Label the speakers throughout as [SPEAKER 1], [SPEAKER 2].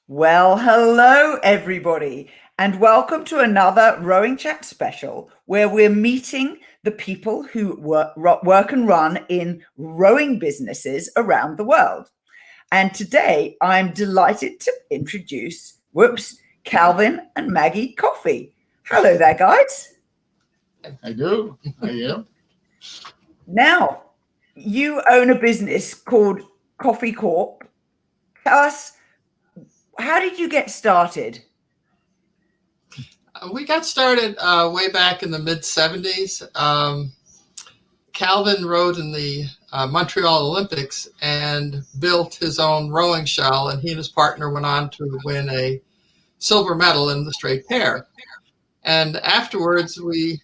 [SPEAKER 1] Well, hello, everybody, and welcome to another Rowing Chat special where we're meeting the people who work and run in rowing businesses around the world. And today I'm delighted to introduce, Calvin and Maggie Coffey. Hello there, guys.
[SPEAKER 2] I do. I am.
[SPEAKER 1] Now, you own a business called Coffey Corp. Tell us, how did you get started?
[SPEAKER 2] We got started way back in the mid-'70s. Calvin rowed in the Montreal Olympics and built his own rowing shell, and he and his partner went on to win a silver medal in the straight pair. And afterwards, we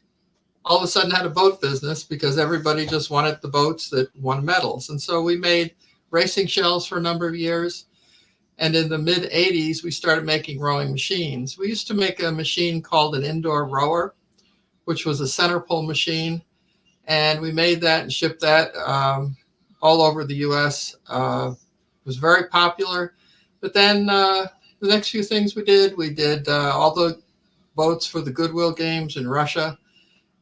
[SPEAKER 2] all of a sudden had a boat business because everybody just wanted the boats that won medals. And so we made racing shells for a number of years. And in the mid-'80s, we started making rowing machines. We used to make a machine called an indoor rower, which was a center pull machine. And we made that and shipped that all over the U.S. It was very popular. But then the next few things we did all the boats for the Goodwill Games in Russia.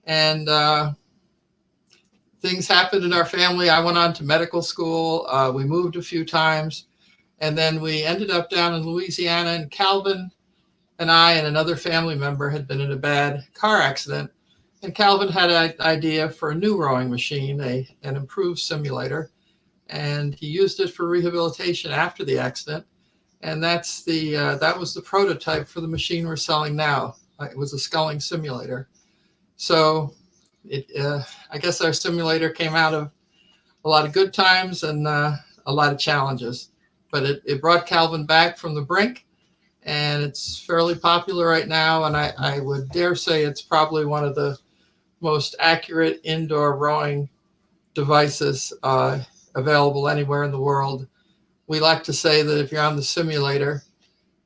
[SPEAKER 2] And things happened in our family. I went on to medical school. We moved a few times. And then we ended up down in Louisiana, and Calvin and I and another family member had been in a bad car accident. And Calvin had an idea for a new rowing machine, an improved simulator. And he used it for rehabilitation after the accident. And that was the prototype for the machine we're selling now. It was a Sculling simulator. So I guess our simulator came out of a lot of good times and a lot of challenges. But it brought Calvin back from the brink, and it's fairly popular right now. And I would dare say it's probably one of the most accurate indoor rowing devices available anywhere in the world. We like to say that if you're on the simulator,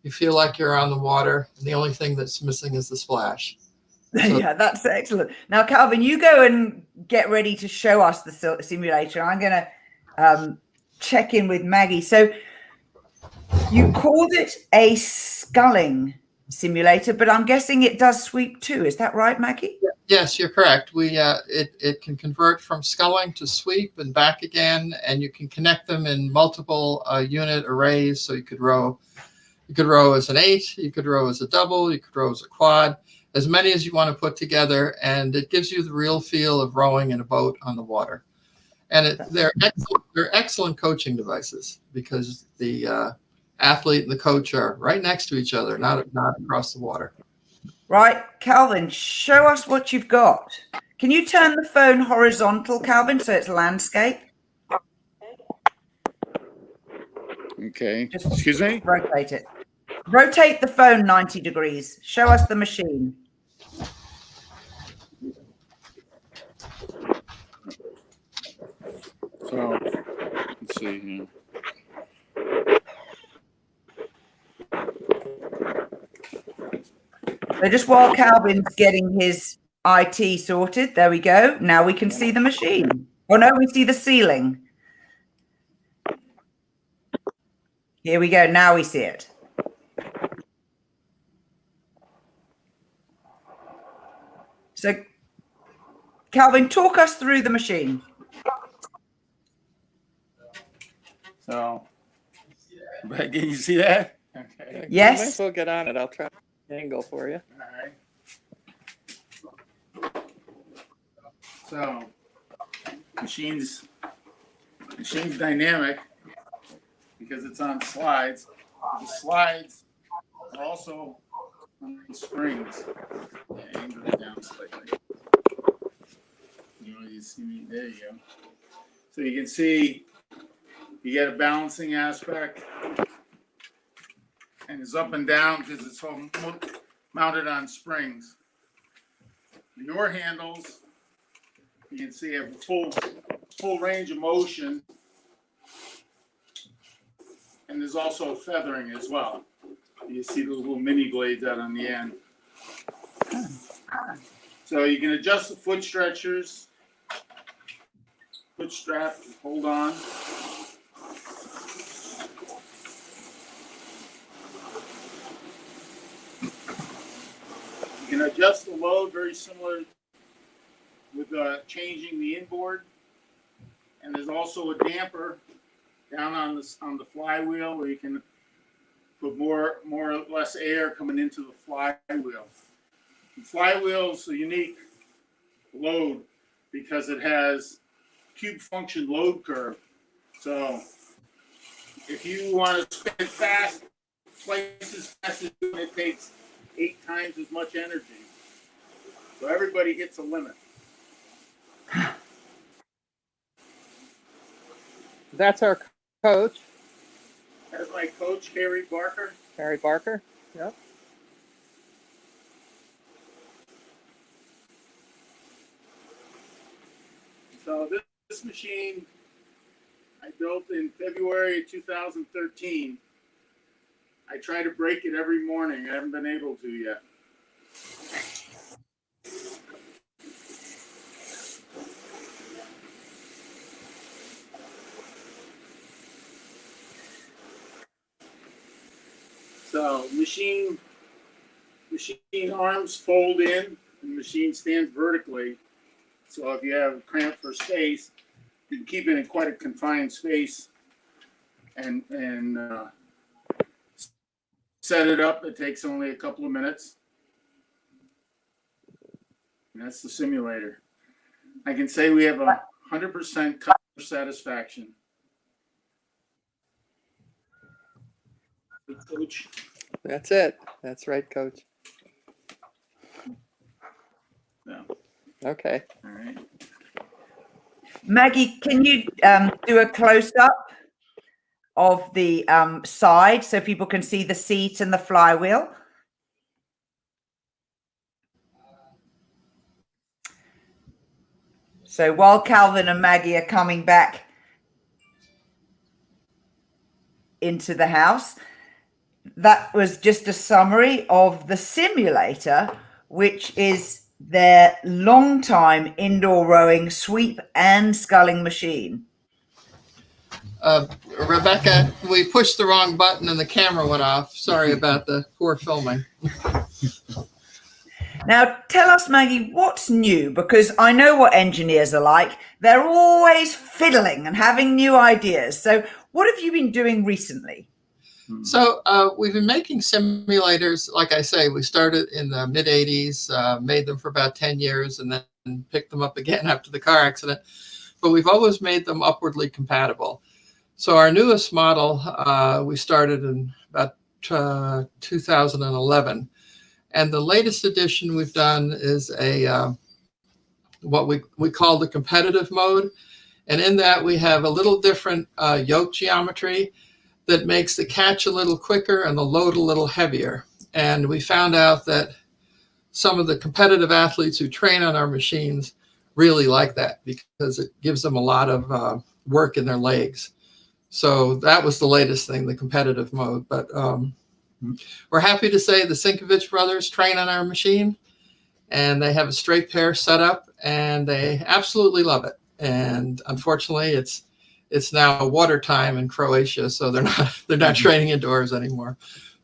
[SPEAKER 2] you feel like you're on the water, and the only thing that's missing is the splash.
[SPEAKER 1] So, yeah, that's excellent. Now, Calvin, you go and get ready to show us the simulator. I'm going to check in with Maggie. So you called it a sculling simulator, but I'm guessing it does sweep too. Is that right, Maggie?
[SPEAKER 2] Yes, you're correct. It can convert from sculling to sweep and back again, and you can connect them in multiple unit arrays. So you could row as an 8, you could row as a double, you could row as a quad, as many as you want to put together, and it gives you the real feel of rowing in a boat on the water. And they're excellent coaching devices because the athlete and the coach are right next to each other, not across the water.
[SPEAKER 1] Right, Calvin, show us what you've got. Can you turn the phone horizontal, Calvin, so it's landscape?
[SPEAKER 3] Okay. Excuse me?
[SPEAKER 1] Rotate it. Rotate the phone 90 degrees. Show us the machine.
[SPEAKER 3] So, let's see here.
[SPEAKER 1] So just while Calvin's getting his IT sorted, there we go. Now we can see the machine. Oh no, we see the ceiling. Here we go. Now we see it. So, Calvin, talk us through the machine.
[SPEAKER 3] So, can you see that? Okay.
[SPEAKER 1] Yes.
[SPEAKER 4] You might as well get on it. I'll try the angle for you.
[SPEAKER 3] All right. So, machine's dynamic because it's on slides. The slides are also on springs. Yeah, angle it down slightly. You see me? There you go. So you can see you get a balancing aspect, and it's up and down because it's all mounted on springs. The oar handles, you can see, have a full range of motion, and there's also feathering as well. You see those little mini blades out on the end. So you can adjust the foot stretchers, foot strap, hold on. can adjust the load very similar with changing the inboard. And there's also a damper down on the flywheel where you can put more or less air coming into the flywheel. The flywheel is a unique load because it has cube function load curve. So if you want to spin fast, twice as fast as you, it takes 8 times as much energy. So everybody hits a limit.
[SPEAKER 4] That's our coach,
[SPEAKER 3] That's my coach, Harry Barker.
[SPEAKER 4] Harry Barker. Yep.
[SPEAKER 3] So this machine I built in February 2013. I try to break it every morning. I haven't been able to yet. So machine arms fold in, and the machine stands vertically. So if you have cramp for space, you can keep it in quite a confined space and set it up. It takes only a couple of minutes. And that's the simulator. I can say we have 100% customer satisfaction. Good coach.
[SPEAKER 4] That's it. That's right, coach.
[SPEAKER 3] No.
[SPEAKER 4] Okay.
[SPEAKER 3] All right.
[SPEAKER 1] Maggie, can you do a close-up of the side so people can see the seat and the flywheel? So while Calvin and Maggie are coming back into the house, that was just a summary of the simulator, which is their long-time indoor rowing sweep and sculling machine.
[SPEAKER 2] Rebecca, we pushed the wrong button and the camera went off. Sorry about the poor filming.
[SPEAKER 1] Now, tell us, Maggie, what's new? Because I know what engineers are like. They're always fiddling and having new ideas. So what have you been doing recently?
[SPEAKER 2] So we've been making simulators. Like I say, we started in the mid 80s, made them for about 10 years and then picked them up again after the car accident. But we've always made them upwardly compatible. So our newest model, we started in about 2011. And the latest edition we've done is a what we call the competitive mode. And in that we have a little different yoke geometry that makes the catch a little quicker and the load a little heavier. And we found out that some of the competitive athletes who train on our machines really like that because it gives them a lot of work in their legs. So that was the latest thing, the competitive mode. But we're happy to say the Sinkovich brothers train on our machine and they have a straight pair set up and they absolutely love it. And unfortunately, it's now water time in Croatia, so they're not training indoors anymore.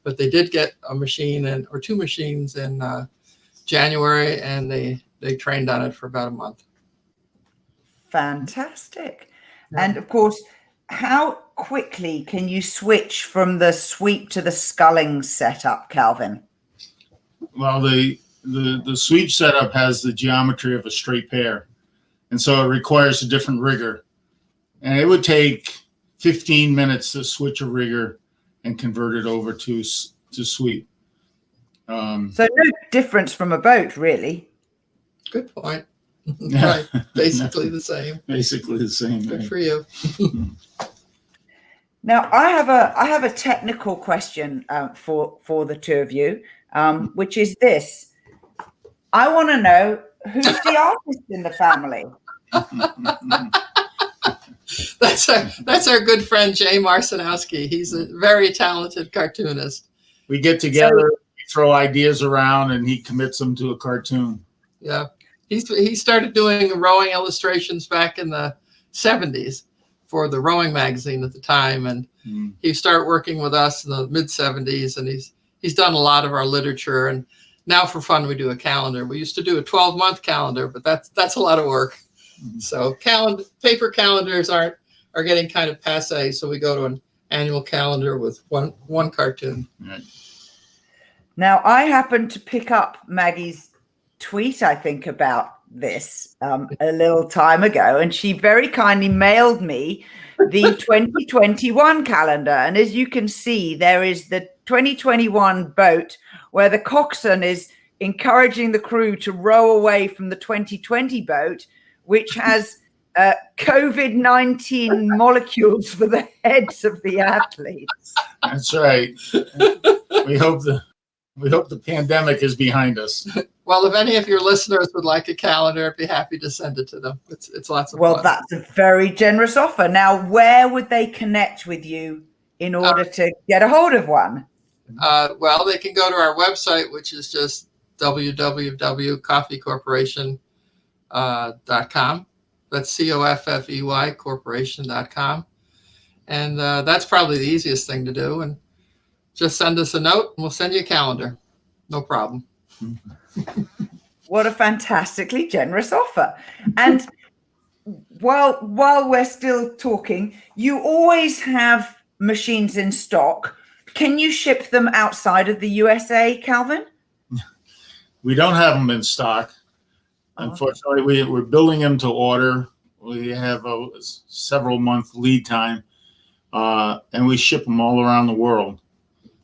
[SPEAKER 2] But they did get a machine or 2 machines in January, and they trained on it for about a month.
[SPEAKER 1] Fantastic. Yeah. And of course, how quickly can you switch from the sweep to the sculling setup, Calvin?
[SPEAKER 3] Well, the sweep setup has the geometry of a straight pair, and so it requires a different rigger. And it would take 15 minutes to switch a rigger and convert it over to sweep.
[SPEAKER 1] So no difference from a boat, really.
[SPEAKER 2] Good point. Right. Basically the same.
[SPEAKER 3] Basically the same.
[SPEAKER 2] Good for you.
[SPEAKER 1] Now, I have a technical question for the two of you, which is this. I want to know who's the artist in the family.
[SPEAKER 2] That's our good friend Jay Marcinowski. He's a very talented cartoonist.
[SPEAKER 3] We get together, we throw ideas around, and he commits them to a cartoon.
[SPEAKER 2] Yeah, he started doing rowing illustrations back in the 70s for the rowing magazine at the time, and he started working with us in the mid 70s, and he's done a lot of our literature. And Now for fun, we do a calendar. We used to do a 12-month calendar, but that's a lot of work. So paper calendars are getting kind of passe. So we go to an annual calendar with one cartoon.
[SPEAKER 3] Right.
[SPEAKER 1] Now, I happened to pick up Maggie's tweet, I think, about this a little time ago, and she very kindly mailed me the 2021 calendar. And as you can see, there is the 2021 boat where the coxswain is encouraging the crew to row away from the 2020 boat, which has COVID-19 molecules for the heads of the athletes.
[SPEAKER 3] That's right. We hope the pandemic is behind us.
[SPEAKER 2] Well, if any of your listeners would like a calendar, I'd be happy to send it to them. It's lots of fun.
[SPEAKER 1] Well, that's a very generous offer. Now, where would they connect with you in order to get a hold of one?
[SPEAKER 2] Well, they can go to our website, which is just www.coffeycorporation.com. That's COFFEY corporation.com. And that's probably the easiest thing to do. And just send us a note and we'll send you a calendar. No problem.
[SPEAKER 1] What a fantastically generous offer. And while we're still talking, you always have machines in stock. Can you ship them outside of the USA, Calvin?
[SPEAKER 3] We don't have them in stock. Unfortunately, we're building them to order. We have a several month lead time, and we ship them all around the world.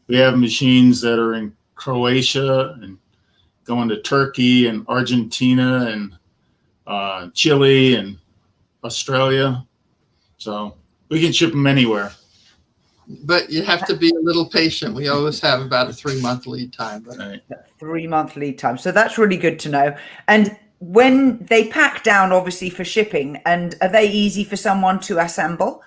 [SPEAKER 3] We have machines that are in Croatia and going to Turkey and Argentina and Chile and Australia. So we can ship them anywhere.
[SPEAKER 2] But you have to be a little patient. We always have about a 3-month lead time. But
[SPEAKER 3] Right.
[SPEAKER 1] 3-month lead time. So that's really good to know. And when they pack down, obviously, for shipping, and are they easy for someone to assemble?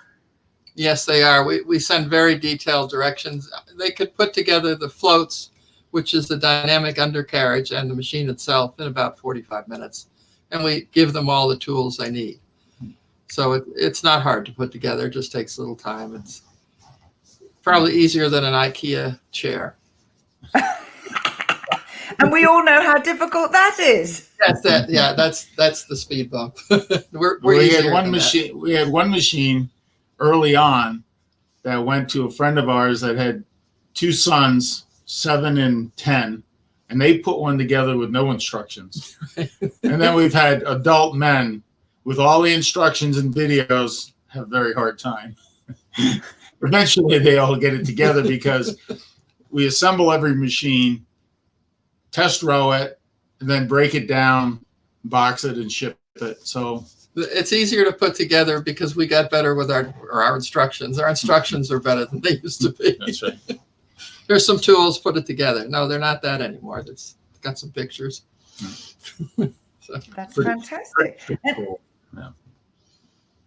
[SPEAKER 2] yes, they are. We send very detailed directions. They could put together the floats, which is the dynamic undercarriage, and the machine itself in about 45 minutes. And we give them all the tools they need. So it's not hard to put together. It just takes a little time. It's probably easier than an IKEA chair.
[SPEAKER 1] And we all know how difficult that is.
[SPEAKER 2] That's the speed bump.
[SPEAKER 3] We had one machine early on that went to a friend of ours that had 2 sons, 7 and 10, and they put one together with no instructions. And then we've had adult men with all the instructions and videos have a very hard time. Eventually they all get it together because we assemble every machine, test row it, and then break it down, box it, and ship it. So
[SPEAKER 2] it's easier to put together because we got better with our instructions. Our instructions are better than they used to be.
[SPEAKER 3] that's right.
[SPEAKER 2] There's some tools, put it together. No, they're not that anymore. It's got some pictures.
[SPEAKER 1] That's fantastic.
[SPEAKER 3] Cool.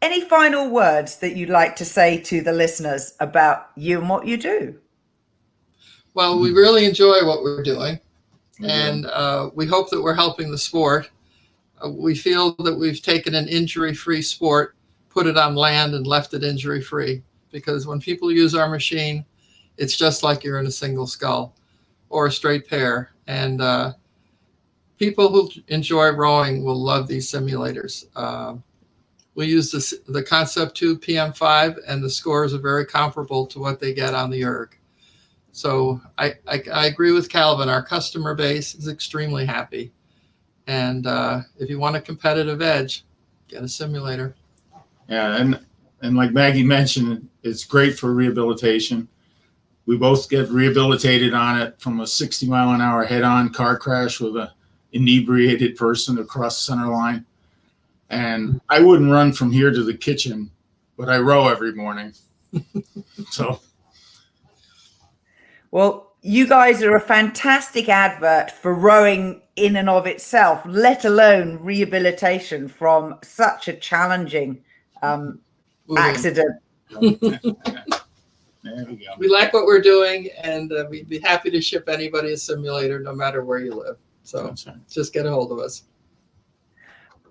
[SPEAKER 1] Any final words that you'd like to say to the listeners about you and what you do?
[SPEAKER 2] Well, we really enjoy what we're doing, and we hope that we're helping the sport. We feel that we've taken an injury-free sport, put it on land, and left it injury-free. Because when people use our machine, it's just like you're in a single scull or a straight pair. And people who enjoy rowing will love these simulators. We use the Concept 2 PM5, and the scores are very comparable to what they get on the erg. So I agree with Calvin. Our customer base is extremely happy. And if you want a competitive edge, get a simulator.
[SPEAKER 3] Yeah, and like Maggie mentioned, it's great for rehabilitation. We both get rehabilitated on it from a 60-mile-an-hour head-on car crash with an inebriated person across the center line. And I wouldn't run from here to the kitchen, but I row every morning. So,
[SPEAKER 1] Well, you guys are a fantastic advert for rowing in and of itself, let alone rehabilitation from such a challenging accident.
[SPEAKER 3] there we go.
[SPEAKER 2] We like what we're doing, and we'd be happy to ship anybody a simulator no matter where you live. So
[SPEAKER 3] That's right.
[SPEAKER 2] just get a hold of us.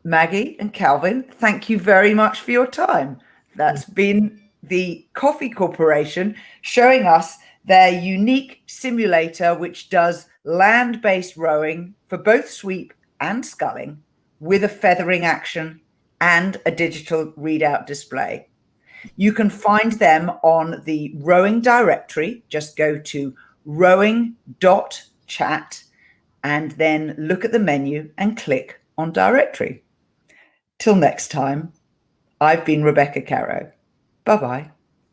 [SPEAKER 1] Maggie and Calvin, thank you very much for your time. That's been the Coffey Corporation showing us their unique simulator, which does land-based rowing for both sweep and sculling with a feathering action and a digital readout display. You can find them on the rowing directory. Just go to rowing.chat and then look at the menu and click on directory. Till next time, I've been Rebecca Caro. Bye-bye.